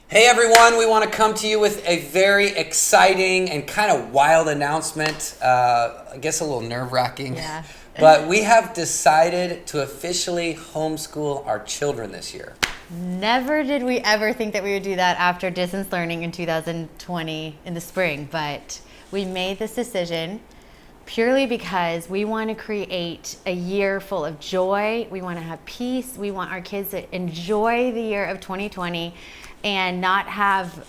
Hey everyone, we want to come to you with a very exciting and kind of wild announcement. I guess a little nerve-wracking. Yeah. But we have decided to officially homeschool our children this year. Never did we ever think that we would do that after distance learning in 2020 in the spring, but we made this decision purely because we want to create a year full of joy. We want to have peace. We want our kids to enjoy the year of 2020 and not have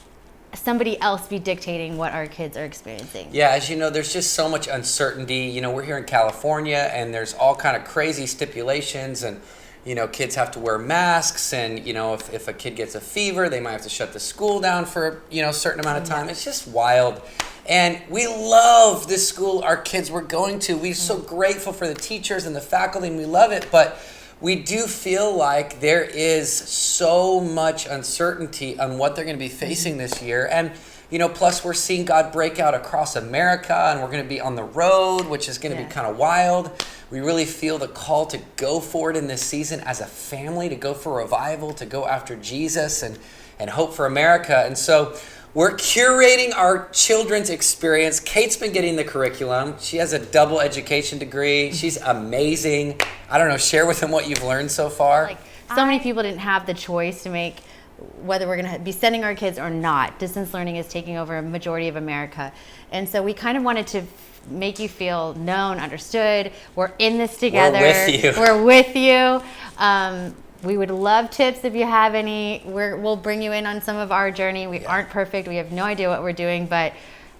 somebody else be dictating what our kids are experiencing. Yeah, as you know, there's just so much uncertainty. You know, we're here in California and there's all kind of crazy stipulations and, you know, kids have to wear masks and, you know, if a kid gets a fever, they might have to shut the school down for, you know, a certain amount of time. It's just wild. And we love this school our kids were going to. We're so grateful for the teachers and the faculty and we love it, but we do feel like there is so much uncertainty on what they're going to be facing this year. And, you know, plus we're seeing God break out across America and we're going to be on the road, which is going to be kind of wild. We really feel the call to go for it in this season as a family, to go for revival, to go after Jesus and hope for America. And so we're curating our children's experience. Kate's been getting the curriculum. She has a double education degree. She's amazing. I don't know, share with them what you've learned so far. Like, so many people didn't have the choice to make whether we're going to be sending our kids or not. Distance learning is taking over a majority of America. And so we kind of wanted to make you feel known, understood. We're in this together. We're with you. We're with you. We would love tips if you have any. We'll bring you in on some of our journey. We aren't perfect. We have no idea what we're doing, but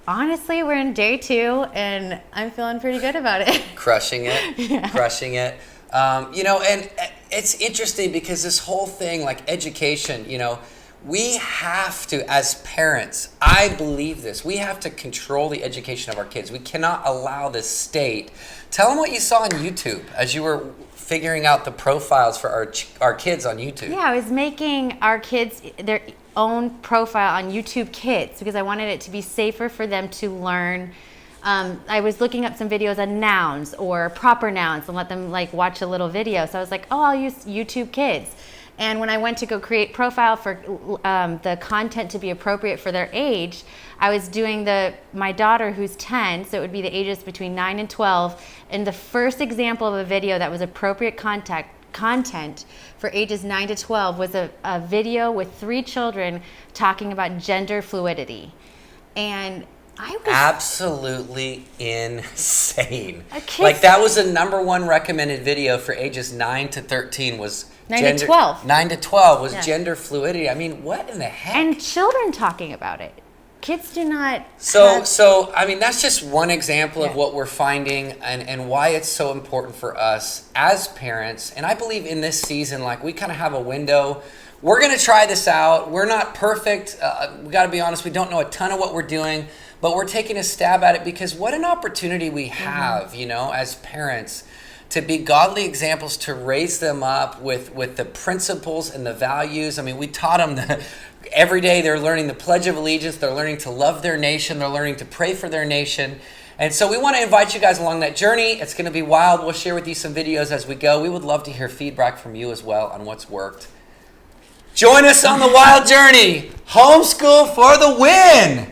honestly, we're in day 2 and I'm feeling pretty good about it. Crushing it. Crushing it. You know, and it's interesting because this whole thing, like education, you know, we have to, as parents, I believe this, we have to control the education of our kids. We cannot allow this state. Tell them what you saw on YouTube as you were figuring out the profiles for our kids on YouTube. Yeah, I was making our kids their own profile on YouTube Kids because I wanted it to be safer for them to learn. I was looking up some videos on nouns or proper nouns and let them like watch a little video. So I was like, oh, I'll use YouTube Kids. And when I went to go create profile for the content to be appropriate for their age, I was doing my daughter who's 10, so it would be the ages between 9 and 12, and the first example of a video that was appropriate content for ages 9 to 12 was a video with 3 children talking about gender fluidity. And I was absolutely insane. Like that was the #1 recommended video for ages 9 to 13 was 9 to 12. 9 to 12 was gender fluidity. I mean, what in the heck? And children talking about it. Kids do not. So I mean, that's just one example of what we're finding and why it's so important for us as parents. And I believe in this season, like we kind of have a window. We're going to try this out. We're not perfect. We got to be honest. We don't know a ton of what we're doing, but we're taking a stab at it because what an opportunity we have, you know, as parents to be godly examples, to raise them up with the principles and the values. I mean, we taught them every day they're learning the Pledge of Allegiance. They're learning to love their nation. They're learning to pray for their nation. And so we want to invite you guys along that journey. It's going to be wild. We'll share with you some videos as we go. We would love to hear feedback from you as well on what's worked. Join us on the wild journey. Homeschool for the win.